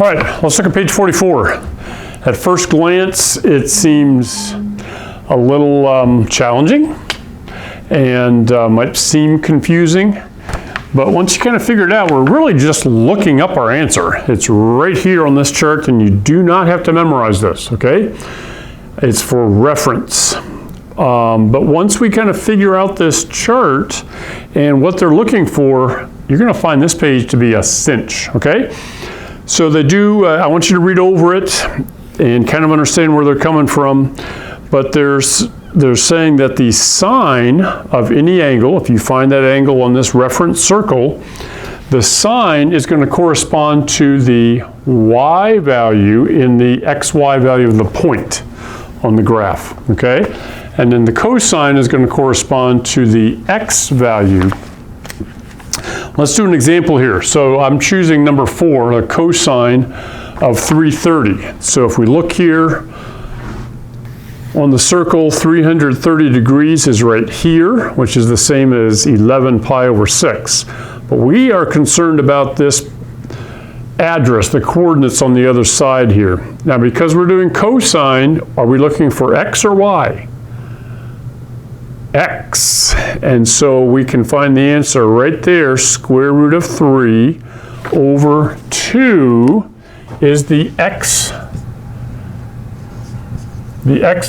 All right, let's look at page 44. At first glance, it seems a little challenging and might seem confusing, but once you kind of figure it out, we're really just looking up our answer. It's right here on this chart, and you do not have to memorize this, okay? It's for reference. But once we kind of figure out this chart and what they're looking for, you're going to find this page to be a cinch, okay? So they do, I want you to read over it and kind of understand where they're coming from, but they're saying that the sine of any angle, if you find that angle on this reference circle, the sine is going to correspond to the y value in the xy value of the point on the graph, okay? And then the cosine is going to correspond to the x value. Let's do an example here. So I'm choosing number 4, the cosine of 330. So if we look here on the circle, 330 degrees is right here, which is the same as 11 pi over 6. But we are concerned about this address, the coordinates on the other side here. Now, because we're doing cosine, are we looking for x or y? X. And so we can find the answer right there. Square root of 3 over 2 is the x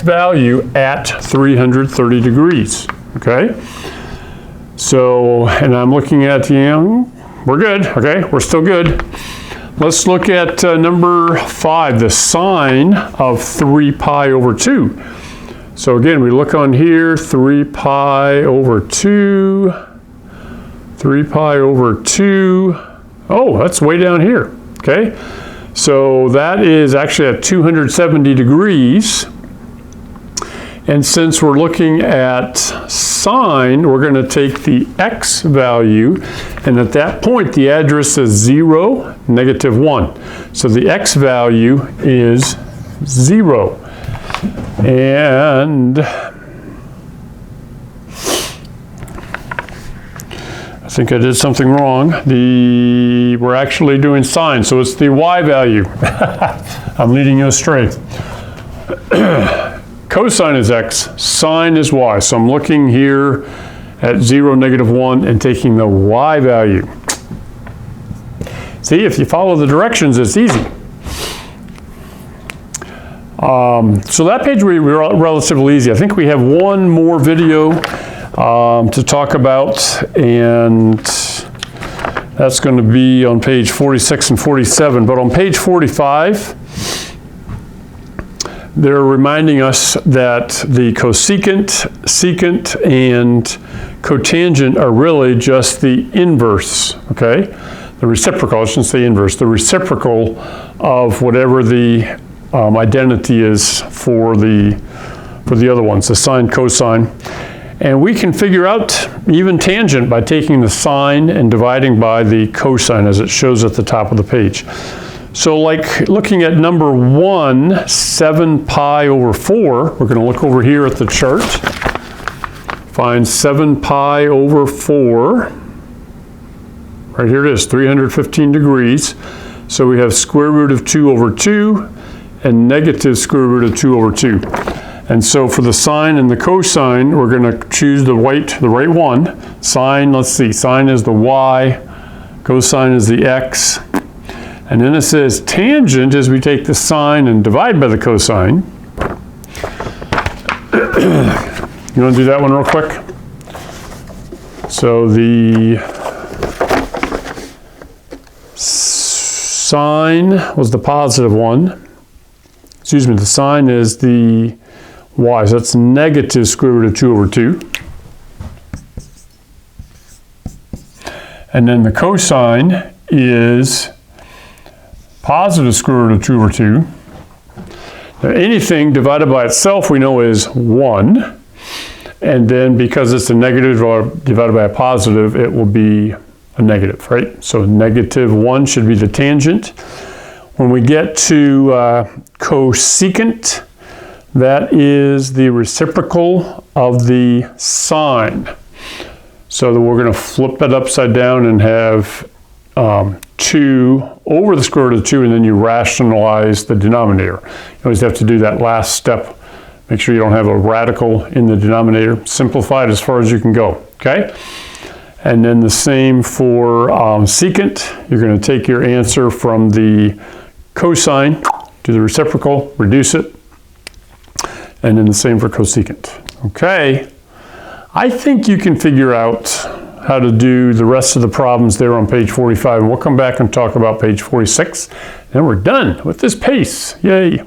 value at 330 degrees, okay? So, and I'm looking at the, we're good, okay? We're still good. Let's look at number 5, the sine of 3 pi over 2. So again, we look on here, 3 pi over 2, 3 pi over 2. Oh, that's way down here, okay? So that is actually at 270 degrees. And since we're looking at sine, we're going to take the x value, and at that point the address is 0, negative 1. So the x value is 0. And I think I did something wrong. We're actually doing sine, so it's the y value. I'm leading you astray. Cosine is x, sine is y. So I'm looking here at 0, negative 1, and taking the y value. See, if you follow the directions, it's easy. So that page we were relatively easy. I think we have one more video to talk about, and that's going to be on page 46 and 47. But on page 45, they're reminding us that the cosecant, secant, and cotangent are really just the inverse, okay? The reciprocal, I shouldn't say inverse, the reciprocal of whatever the identity is for the other ones, the sine, cosine. And we can figure out even tangent by taking the sine and dividing by the cosine as it shows at the top of the page. So like looking at number 1, 7 pi over 4, we're going to look over here at the chart. Find 7 pi over 4. Right here it is, 315 degrees. So we have square root of 2 over 2 and negative square root of 2 over 2. And so for the sine and the cosine, we're going to choose the right one. Sine, let's see, sine is the y, cosine is the x. And then it says tangent is we take the sine and divide by the cosine. You want to do that one real quick? So the sine was the positive one. Excuse me, the sine is the y, so that's negative square root of 2 over 2. And then the cosine is positive square root of 2 over 2. Now anything divided by itself we know is 1. And then because it's a negative divided by a positive, it will be a negative, right? So negative 1 should be the tangent. When we get to cosecant, that is the reciprocal of the sine. So that we're going to flip that upside down and have 2 over the square root of 2, and then you rationalize the denominator. You always have to do that last step. Make sure you don't have a radical in the denominator. Simplify it as far as you can go, okay? And then the same for secant. You're going to take your answer from the cosine to the reciprocal, reduce it, and then the same for cosecant. Okay, I think you can figure out how to do the rest of the problems there on page 45, and we'll come back and talk about page 46, and we're done with this PACE. Yay!